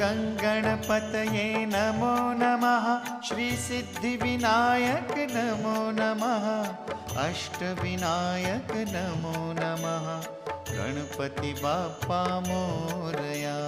गणपतये नमो नमः। श्रीसिद्धिविनायक नमो नमः। अष्टविनायक नमो नमः। गणपति बाप्पा मोरया।